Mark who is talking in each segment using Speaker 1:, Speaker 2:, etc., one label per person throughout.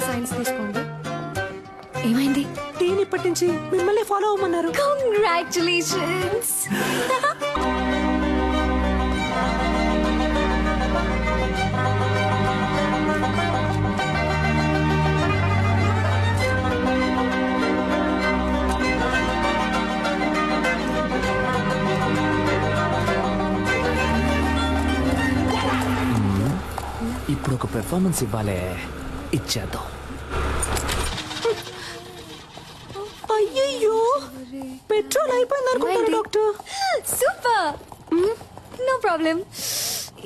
Speaker 1: Science తీసుకోండి. ఏమైంది?
Speaker 2: టీని ఇప్పటి నుంచి మిమ్మల్ని ఫాలో అవ్వమన్నారు.
Speaker 1: కంగ్రాచులేషన్స్.
Speaker 3: ఇప్పుడు ఒక పెర్ఫార్మెన్స్ ఇవ్వాలే, ఇచ్చేద్దాం.
Speaker 2: అయ్యయ్యో, పెట్రోల్ అయిపోయింది అనుకుంటాను డాక్టర్.
Speaker 1: Super, no problem.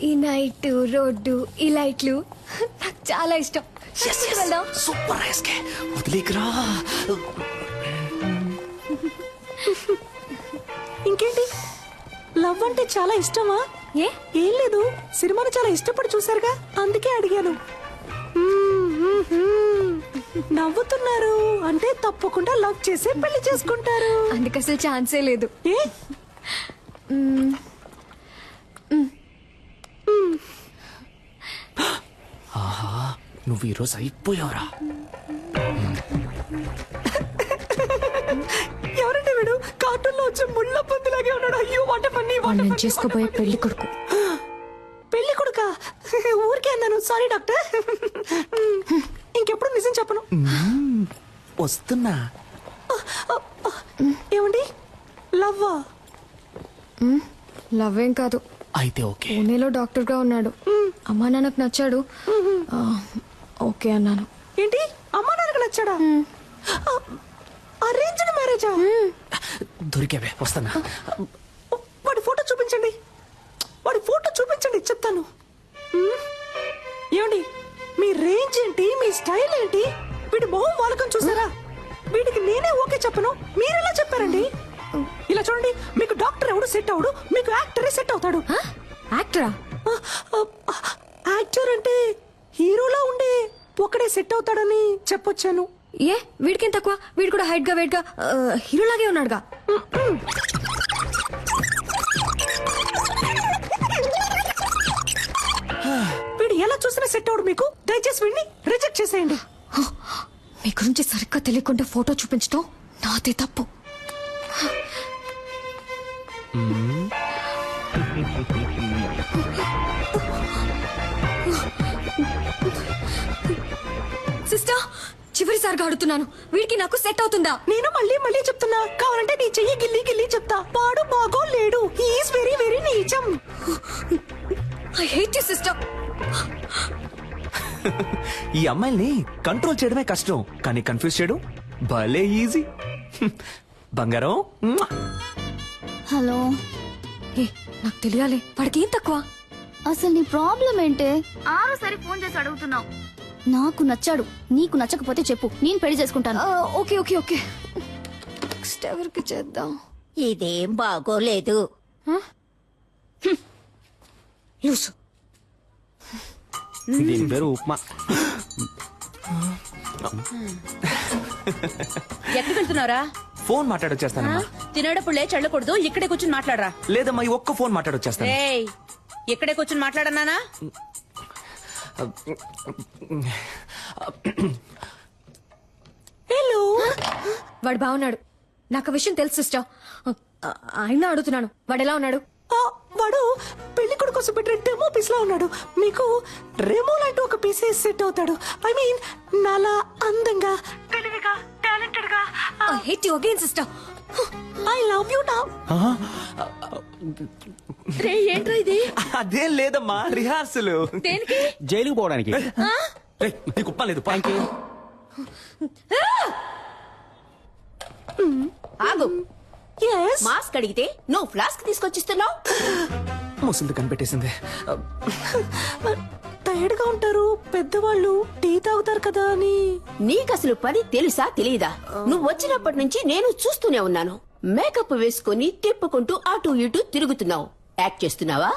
Speaker 1: ఈ నైట్ రోడ్డు, ఈ లైట్లు నాకు చాలా ఇష్టం. వెళ్దాం.
Speaker 3: సూపర్ ఎస్కే, వదిలేకరా.
Speaker 2: ఇంకేంటి, లవ్ అంటే చాలా ఇష్టమా? ఏం లేదు, సినిమాని చాలా ఇష్టపడి చూసారుగా, అందుకే అడిగాను. నవ్వుతున్నారు అంటే తప్పకుండా లవ్ చేసి పెళ్లి చేసుకుంటారు.
Speaker 1: అందుకు అసలు ఛాన్సే లేదు.
Speaker 2: ఏ?
Speaker 3: ఆహా, నువ్వు ఈరోజు అయిపోయావురా.
Speaker 2: ఎవరంటే వీడు? కార్టూన్ లో వచ్చే ముళ్ళ పొందులాగే ఉన్నాడు. అయ్యో, వాట పని
Speaker 1: నేను చేసుకోబోయే పెళ్లి కొడుకు.
Speaker 2: పెళ్లి కొడుకా? ఊరికే అన్నాను, సారీ డాక్టర్. ఇంకెప్పుడు నిజం చెప్పను.
Speaker 3: వస్తున్నా.
Speaker 2: ఏమండి, లవ్వా?
Speaker 1: లవ్ ఏం కాదు.
Speaker 3: అయితే ఓకే.
Speaker 1: పూణేలో డాక్టర్ గా ఉన్నాడు. అమ్మా నాన్నకు నచ్చాడు. ఓకే అన్నాను.
Speaker 2: ఏంటి, అమ్మా నాన్నకు నచ్చాడా? అరేంజ్డ్ మ్యారేజా?
Speaker 3: దొరికేవే, వస్తున్నా.
Speaker 2: వాడి ఫోటో చూపించండి, వాడి ఫోటో చూపించండి, చెప్తాను. ఏమండి, మీ రేంజ్ ఏంటి, మీ స్టైల్ ఏంటి? వీడి మొహం వాలకం చూసారా? వీడికి నేనే ఓకే చెప్పను, మీరెలా చెప్పారండి? ఇలా చూడండి, మీకు డాక్టర్ ఎవడు సెట్ అవడు, మీకు యాక్టరే సెట్ అవుతాడు.
Speaker 1: యాక్టరా?
Speaker 2: యాక్టర్ అంటే హీరోలా ఉండే ఒకడే సెట్ అవుతాడని చెప్పొచ్చాను.
Speaker 1: ఏ, వీడికేం తక్కువ? వీడు కూడా హైట్ గా వెయిట్ గా హీరోలాగే ఉన్నాడుగా.
Speaker 2: వీడు ఎలా చూసినా సెట్ అవడు మీకు. దయచేసి వీడిని రిజెక్ట్ చేసేయండి.
Speaker 1: మీ గురించి సరిగ్గా తెలియకుండా ఫోటో చూపించడం నాదే తప్పు. సిస్టర్, చివరిసారిగా అడుగుతున్నాను, వీడికి నాకు సెట్ అవుతుందా?
Speaker 2: నేను మళ్ళీ మళ్ళీ చెప్తున్నా, కావాలంటే నీ చెయ్యి గిల్లి గిల్లి చెప్తా. పాడు బాగో లేడు, హీఈస్ వెరీ వెరీ నీచం.
Speaker 1: I hate you sister.
Speaker 3: ఈ అమ్మాయిల్ని కంట్రోల్ చేయడమే కష్టం, కానీ కన్ఫ్యూజ్ చేయడం భలే ఈజీ. బంగారం.
Speaker 4: హలో,
Speaker 1: ఏ, నాకు తెలియాలి, వాడికి ఏం తక్కువ?
Speaker 4: అసలు నీ ప్రాబ్లం ఏంటే? ఆరోసారి ఫోన్ చేసి అడుగుతున్నావు. నాకు నచ్చాడు, నీకు నచ్చకపోతే చెప్పు, నేను పెళ్లి చేసుకుంటాను.
Speaker 1: Okay okay okay. నెక్స్ట్ ఎవరికి చేద్దాం?
Speaker 5: ఇదేం బాగోలేదు.
Speaker 1: లూసు.
Speaker 3: దీని పేరు ఉప్మా.
Speaker 5: ఎక్కడికి వెళ్తున్నారా?
Speaker 3: ఫోన్ మాట్లాడొచ్చేస్తానమ్మా.
Speaker 5: తినేటప్పుడు లేచి వెళ్ళకూడదు, ఇక్కడే కూర్చుని మాట్లాడరా.
Speaker 3: లేదమ్మా, ఈ ఒక్క ఫోన్ మాట్లాడొచ్చేస్తాను.
Speaker 5: ఏయ్, ఇక్కడే కూర్చుని మాట్లాడన్నానా?
Speaker 2: హలో.
Speaker 1: వాడు బాగున్నాడు, నాకు విషయం తెలుసు సిస్టర్. ఆయన అడుగుతున్నాను, వాడు ఎలా ఉన్నాడు?
Speaker 2: వాడు పెళ్లి కొడుకు కోసం పెట్టిన డెమో పీస్ లా ఉన్నాడు. మీకు రెమో లాంటి ఒక పీసే సెట్ అవుతాడు. ఐ మీన్, నాలా అందంగా, తెలివిగా, టాలెంటెడ్ గా.
Speaker 1: I hate you again sister.
Speaker 2: I love you now.
Speaker 5: రే, ఏంట్రా ఇది?
Speaker 3: అదేం లేదమ్మా, రిహార్సల్.
Speaker 5: దేనికి?
Speaker 6: జైలుకు పోవడానికి.
Speaker 3: నీకు ఉప్ప లేదు.
Speaker 5: ఆగు.
Speaker 2: Yes.
Speaker 5: మాస్క్ అడిగితే నువ్వు ఫ్లాస్క్ తీసుకొచ్చిస్తున్నావు.
Speaker 3: ముసలిది కనిపెట్టేసింది.
Speaker 2: టైర్డ్ గా ఉంటారు పెద్దవాళ్ళు, టీ తాగుతారు కదా అని.
Speaker 5: నీకసలు పని తెలుసా తెలీదా? నువ్వు వచ్చినప్పటి నుంచి నేను చూస్తూనే ఉన్నాను. మేకప్ వేసుకుని తిప్పుకుంటూ అటు ఇటు తిరుగుతున్నావు. యాక్ట్ చేస్తున్నావా?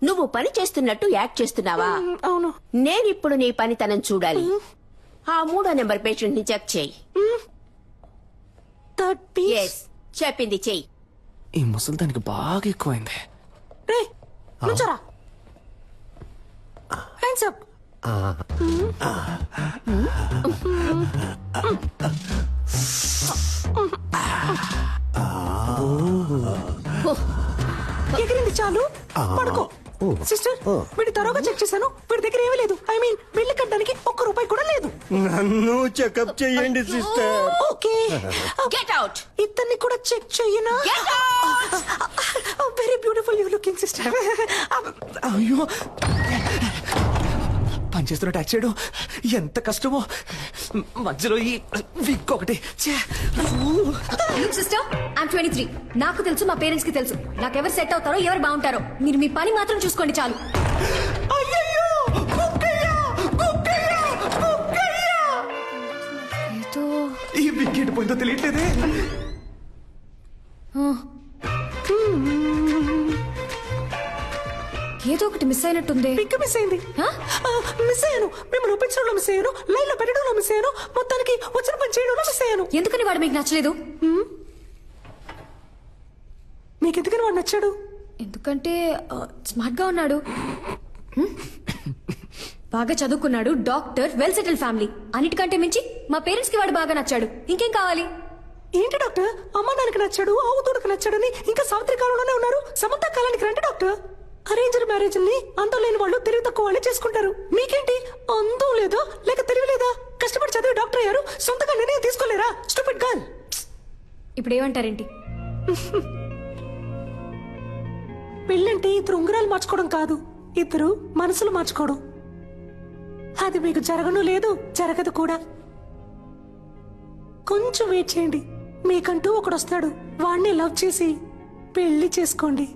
Speaker 5: నువ్వు పని చేస్తున్నట్టు యాక్ట్ చేస్తున్నావా?
Speaker 2: అవును.
Speaker 5: నేనిప్పుడు నీ పనితనం చూడాలి. ఆ 3వ నెంబర్ పేషెంట్ ని చెక్ చేయి. ఎస్, చెప్పింది చెయ్యి.
Speaker 3: ఈ ముసలి దానికి బాగా ఎక్కువైంది.
Speaker 2: రే, నుంచోరా. Hands up. ఎగిరింది చాలు పడుకో సిస్టర్ వీడి తరోగా చెక్ చేశాను వీడి దగ్గర ఏమీ లేదు ఐ మీన్ బిల్లు కట్టడానికి ₹1 కూడా లేదు
Speaker 6: నన్ను చెకప్ చేయండి సిస్టర్.
Speaker 2: Okay
Speaker 5: get out.
Speaker 2: ఇతన్ని కూడా చెక్ చెయ్యనా very beautiful you looking sister
Speaker 3: అయ్యో పనిచేస్తున్న ట్యాక్స్ చేయడం ఎంత కష్టమో మధ్యలో ఈ విక్ ఒకటి ఛే!
Speaker 1: Sister I'm 23. నాకు తెలుసు మా పేరెంట్స్ కి తెలుసు నాకెవరు సెట్ అవుతారో ఎవరు బాగుంటారో మీరు మీ పని మాత్రం చూసుకోండి చాలు.
Speaker 2: అయ్యయ్యో కుక్కయ్య కుక్కయ్య కుక్కయ్య
Speaker 1: ఏదో
Speaker 3: ఈ విక్ ఎటు పోయిందో తెలియట్లేదే.
Speaker 1: ఏదో ఒకటి మిస్ అయినట్టుంది.
Speaker 2: పిక్ మిస్ అయింది
Speaker 1: హ?
Speaker 2: మిస్ అయ్యాను మిమ్మల్ని ఒప్పించడంలో మిస్ అయ్యాను లైన్ లో పెట్టడంలో మిస్ అయ్యాను మొత్తానికి వచ్చిన పని చేయడంలో మిస్ అయ్యాను
Speaker 1: ఎందుకని వాడు మీకు నచ్చలేదు?
Speaker 2: మీకు ఎందుకని వాడు నచ్చాడు
Speaker 1: ఎందుకంటే స్మార్ట్ గా ఉన్నాడు, బాగా చదువుకున్నాడు, డాక్టర్, వెల్ సెటిల్ ఫ్యామిలీ. అన్నిటికంటే మించి మా పేరెంట్స్ కి వాడు బాగా నచ్చాడు. ఇంకేం కావాలి?
Speaker 2: ఏంటి డాక్టర్ అమ్మ నాన్నకి నచ్చాడు ఆవు తోడుకు నచ్చాడని ఇంకా సావిత్రి కాలంలోనే ఉన్నారు. సమంత కాలానికి రండి డాక్టర్. అరేంజ్డ్ మ్యారేజ్ ని అందం లేని వాళ్ళు తెలివి తక్కువ వాళ్ళే చేసుకుంటారు. మీకేంటి అందం లేదా లేక తెలివి లేదా? కష్టపడి చదివి డాక్టర్ అయ్యారు సొంతగా నిర్ణయం తీసుకోలేరా? Stupid girl.
Speaker 1: ఇప్పుడు ఏమంటారేంటి?
Speaker 2: పెళ్ళంటే ఇద్దరు ఉంగరాలు మార్చుకోవడం కాదు, ఇద్దరు మనసులు మార్చుకోవడం. అది మీకు జరగను లేదు జరగదు కూడా. కొంచెం వెయిట్ చేయండి, మీకంటూ ఒకడు వస్తాడు. వాణ్ణి లవ్ చేసి పెళ్లి చేసుకోండి.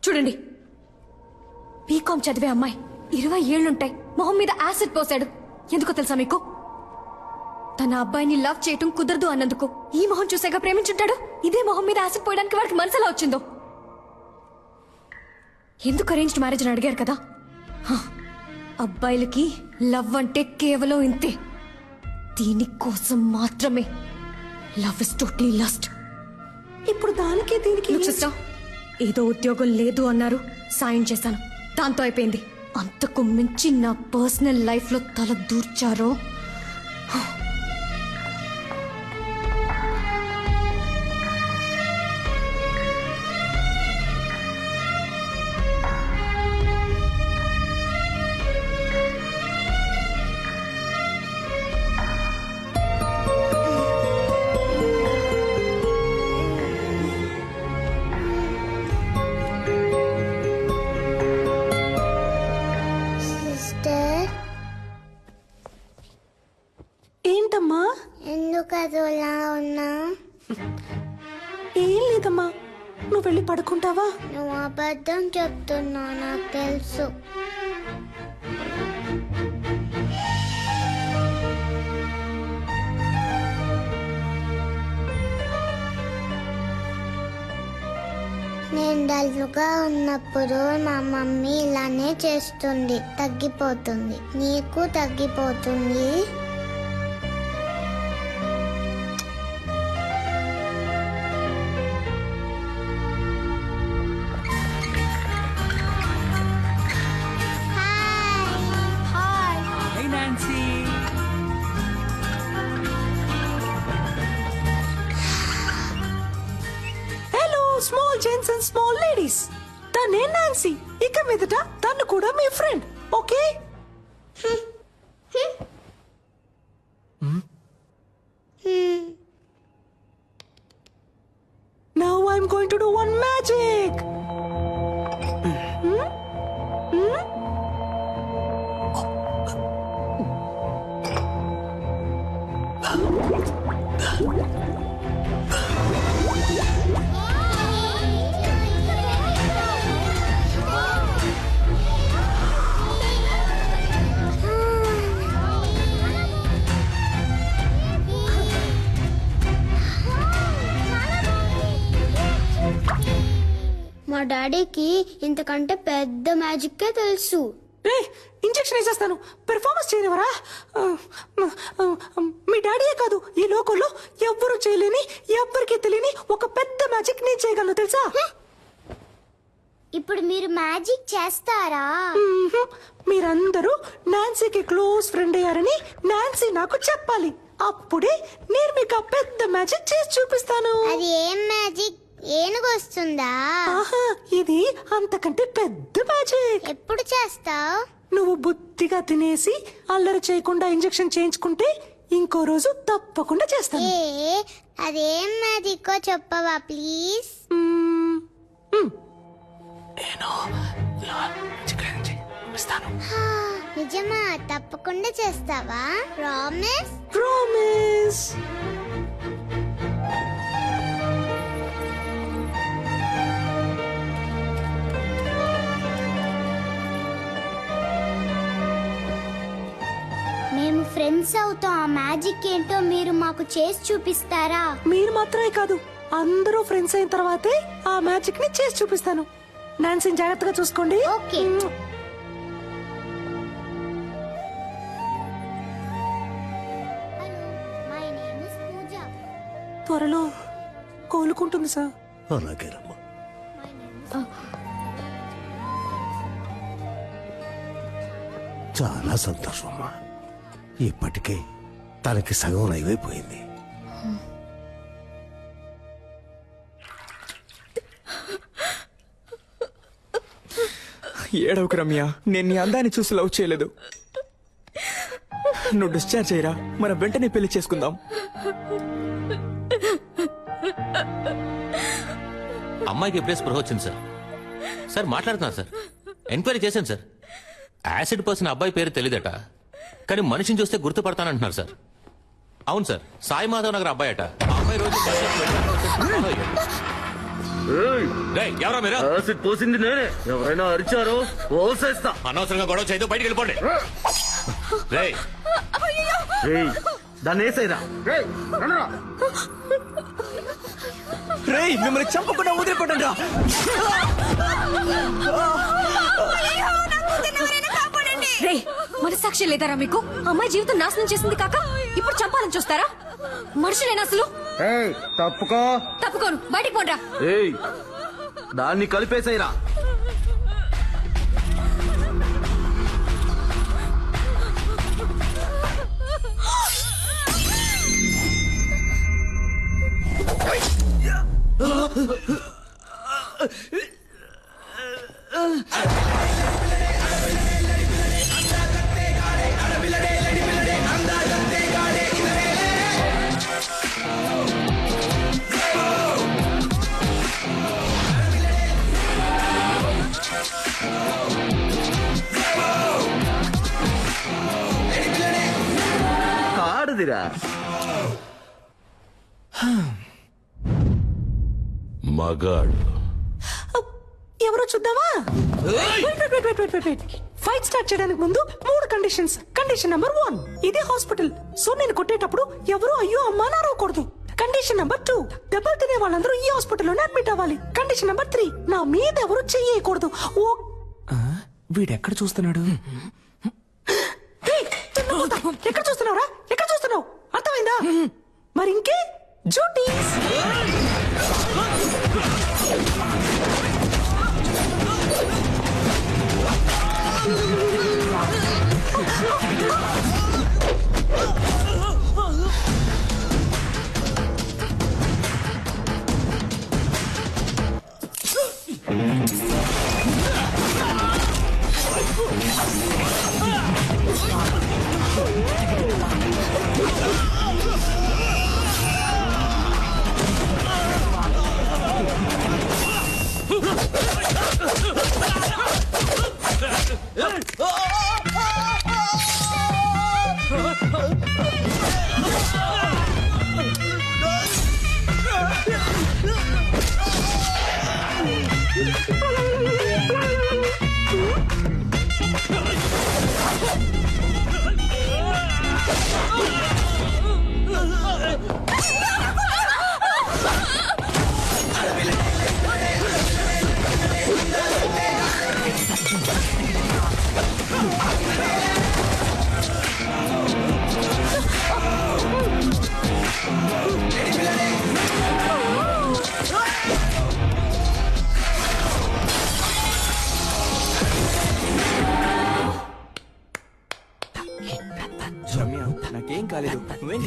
Speaker 1: చూడండి, బీకాం చదివే అమ్మాయి 20 ఏళ్లుంటాయి, మొహం మీద యాసిడ్ పోసాడు. ఎందుకో తెలుసా మీకు? తన అబ్బాయిని లవ్ చేయటం కుదరదు అన్నందుకు. ఈ మొహం చూసాక ప్రేమించుంటాడు. ఇదే మొహం మీద యాసిడ్ పోయడానికి వాడికి మనసు ఎలా వచ్చిందో? ఎందుకు అరేంజ్డ్ మ్యారేజ్ అని అడిగారు కదా? హ, అబ్బాయిలకి లవ్ అంటే కేవలం ఇంతే. దీనికోసం మాత్రమే. Love is totally lust.
Speaker 2: ఇప్పుడు దానికి దీనికి
Speaker 1: సిస్టర్, ఏదో ఉద్యోగం లేదు అన్నారు, సాయం చేశాను, దాంతో అయిపోయింది. అంతకు మించి నా పర్సనల్ లైఫ్ లో తల దూర్చారో.
Speaker 7: సిస్టర్
Speaker 2: ఏంటమ్మా?
Speaker 7: ఎందుకు అదోలా ఉన్నా?
Speaker 2: ఏం లేదమ్మా, నువ్వు వెళ్ళి పడుకుంటావా?
Speaker 7: నువ్వు అబద్ధం చెప్తున్నావు నాకు తెలుసు. నేను డల్లుగా ఉన్నప్పుడు మా మమ్మీ ఇలానే చేస్తుంది, తగ్గిపోతుంది. నీకు తగ్గిపోతుంది.
Speaker 3: Hey, Nancy.
Speaker 2: Hello small gents and small ladies, తనే నాన్సీ. ఇక మీదట తను కూడా మీ friend, okay? Now I'm going to do one magic.
Speaker 7: మా డాడీకి ఇంతకంటే పెద్ద మ్యాజిక్కే తెలుసు.
Speaker 2: రే ఇంజెక్షన్ వేసేస్తాను, పెర్ఫార్మెన్స్ చేయనివరా? మీ డాడీయే కాదు, ఈ లోకంలో ఎవ్వరూ చేయలేని, ఎవ్వరికీ తెలియని ఒక పెద్ద మ్యాజిక్ నేను చేయగలను తెలుసా?
Speaker 7: ఇప్పుడు మీరు మ్యాజిక్ చేస్తారా?
Speaker 2: మీరందరూ నాన్సీకి క్లోజ్ ఫ్రెండ్ అయ్యారని నాన్సీ నాకు చెప్పాలి. అప్పుడే నేను మీకు ఆ పెద్ద మ్యాజిక్ చేసి చూపిస్తాను.
Speaker 7: అది ఏం మ్యాజిక్? ఏనుగు వస్తుందా?
Speaker 2: ఆహా, ఇది అంతకంటే పెద్ద మ్యాజిక్.
Speaker 7: ఎప్పుడు చేస్తావు?
Speaker 2: నువ్వు బుద్ధిగా తినేసి అల్లరి చేయకుండా ఇంజెక్షన్ చేయించుకుంటే ఇంకో రోజు తప్పకుండా చేస్తాను.
Speaker 7: అదేం మ్యాజిక్ చెప్పవా ప్లీజ్? నిజమా? తప్పకుండా చేస్తావా? ప్రామిస్?
Speaker 2: ప్రామిస్.
Speaker 7: మేము ఫ్రెండ్స్ అవుతాం. ఆ మ్యాజిక్ ఏంటో మీరు మాకు చేసి చూపిస్తారా?
Speaker 2: మీరు మాత్రమే కాదు, అందరూ ఫ్రెండ్స్ అయిన తర్వాతే ఆ మ్యాజిక్ ని చేసి చూపిస్తాను. నాన్సీని జాగ్రత్తగా చూసుకోండి.
Speaker 7: ఓకే. మై నేమ్ ఇస్ పూజ.
Speaker 2: త్వరలో కోలుకుంటుంది సార్.
Speaker 6: అలాగేనమ్మా. చాలా సంతోషం అమ్మా. ఇప్పటికే తనకి సగం నయమైపోయింది.
Speaker 3: ఏడవకు రమ్య, నేను నీ అందాన్ని చూసి లవ్ చేయలేదు. నువ్వు డిశ్చార్జ్ అయ్యరా, మనం వెంటనే పెళ్లి చేసుకుందాం.
Speaker 8: అమ్మాయికి ఎప్పుడే స్పృహ వచ్చింది సార్. సార్ మాట్లాడుతున్నా సార్, ఎంక్వైరీ చేశాను సార్. యాసిడ్ పర్సన్ అబ్బాయి పేరు తెలియదట, కానీ మనిషిని చూస్తే గుర్తుపడతానంటున్నారు సార్. అవును సార్, సాయి మాధవ్ నగర్ అబ్బాయి అట. ఆ అమ్మాయి రోజు రేయ్, ఎవరా మీరు?
Speaker 9: యాసిడ్ పోసింది నేనే. ఎవరైనా అరిచారో పోసేస్తా.
Speaker 8: అనవసరంగా గొడవ చేయదు, బయటికి వెళ్ళిపోండి. రేయ్,
Speaker 9: రేయ్, దాన్ని వేసేరా.
Speaker 3: రేయ్, మిమ్మల్ని చంపకుండా వదిలిపెట్టండి రా.
Speaker 1: రే మనసాక్షి లేదారా మీకు? అమ్మాయి జీవితం నాశనం చేసింది కాక ఇప్పుడు చంపాలని చూస్తారా? మనుషులేనా అసలు?
Speaker 9: తప్పుకో.
Speaker 1: తప్పుకోను, బయటికి పోండ్రా.
Speaker 9: ఏయ్, దాన్ని కలిపేసేరా. కాడుదిరా.
Speaker 8: మగాడు
Speaker 2: ఎవరో చూద్దామా? ఫైట్ స్టార్ట్ చేయడానికి ముందు 3 కండిషన్స్. కండిషన్ నెంబర్ 1, ఇదే హాస్పిటల్, సో నేను కొట్టేటప్పుడు ఎవరు అయ్యో అమ్మా అని అరవకూడదు. కండిషన్ నెంబర్ 2, దెబ్బలు తినే వాళ్ళందరూ ఈ హాస్పిటల్లోనే అడ్మిట్ అవ్వాలి. కండిషన్ నెంబర్ 3, నా మీద ఎవరు చెయ్యకూడదు. ఓ
Speaker 3: వీడెక్కడ చూస్తున్నాడు?
Speaker 2: ఎక్కడ చూస్తున్నావురా? ఎక్కడ చూస్తున్నావు? అర్థమైందా? మరి ఇంకే డ్యూటీస్.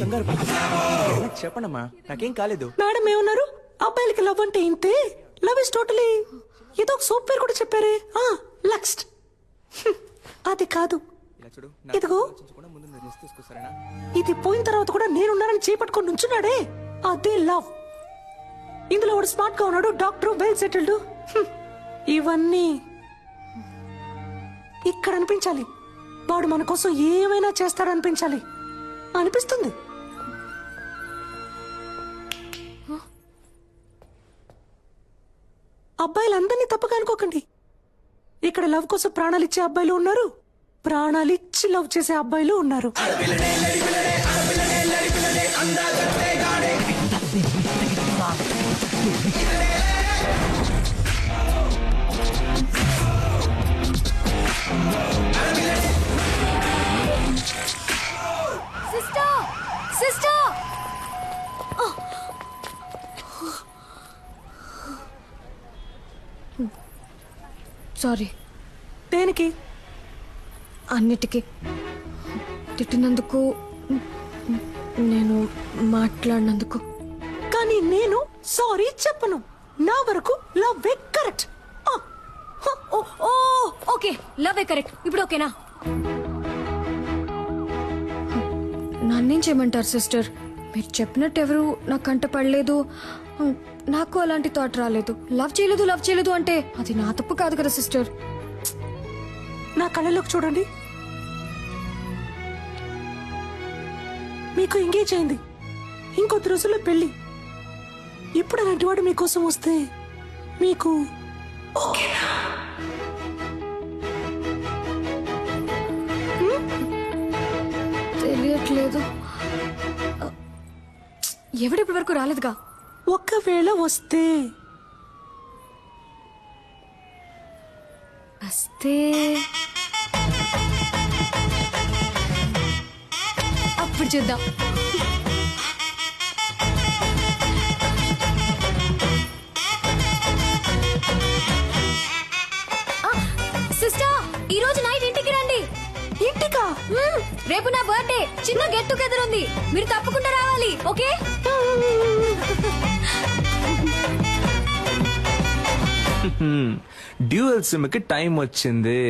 Speaker 3: కంగారు చెప్పండమ్మా, నాకేం కాలేదు.
Speaker 2: మేడం ఏమన్నారు? అబ్బాయిలకి లవ్ అంటే ఇంతే, లవ్ ఇస్ టోటలీ ఏదో ఒక సోప్ పేరు కూడా చెప్పారే, లక్స్ట్. అది కాదు, ఇదిగో ఇది పోయిన తర్వాత కూడా నేనున్నానని చేపట్టుకొని నుంచున్నాడే, అదే లవ్. ఇందులో వాడు స్మార్ట్ గా ఉన్నాడు, డాక్టర్, వెల్ సెటిల్డ్. ఇవన్నీ ఇక్కడ అనిపించాలి. వాడు మన కోసం ఏమైనా చేస్తాడనిపించాలి అనిపిస్తుంది. అబ్బాయిలందరినీ తప్పుగా అనుకోకండి. ఇక్కడ లవ్ కోసం ప్రాణాలు ఇచ్చే అబ్బాయిలు ఉన్నారు, ప్రాణాలు ఇచ్చి లవ్ చేసే అబ్బాయిలు ఉన్నారు.
Speaker 1: Sister, sister, sorry.
Speaker 2: దేనికి?
Speaker 1: అన్నిటికీ తిట్టినందుకు, నేను మాట్లాడినందుకు.
Speaker 2: కానీ నేను సారీ చెప్పను. నా వరకు love correct.
Speaker 1: Okay, love correct. ఇప్పుడు ఓకేనా? నన్నేం చేయమంటారు సిస్టర్? మీరు చెప్పినట్టు ఎవరు నా కంట పడలేదు, నాకు అలాంటి థాట్ రాలేదు. లవ్ చేయలేదు అంటే అది నా తప్పు కాదు కదా సిస్టర్.
Speaker 2: నా కళ్ళలోకి చూడండి. మీకు ఎంగేజ్ అయింది, ఇంకొద్ది రోజుల్లో పెళ్లి. ఇప్పుడు అలాంటి వాడు మీకోసం వస్తే మీకు ఓకేనా?
Speaker 1: తెలియట్లేదు. ఎవడిప్పటి వరకు రాలేదుగా.
Speaker 2: ఒకవేళ వస్తే
Speaker 1: అప్పుడు చూద్దాం. సిస్టర్, ఈ రోజు నైట్ ఇంటికి రండి.
Speaker 2: ఇంటికా?
Speaker 1: రేపు నా బర్త్డే, చిన్న గెట్ టుగెదర్ ఉంది, మీరు తప్పకుండా రావాలి. ఓకే?
Speaker 3: డ్యూయల్ సిమ్ కి టైం వచ్చింది.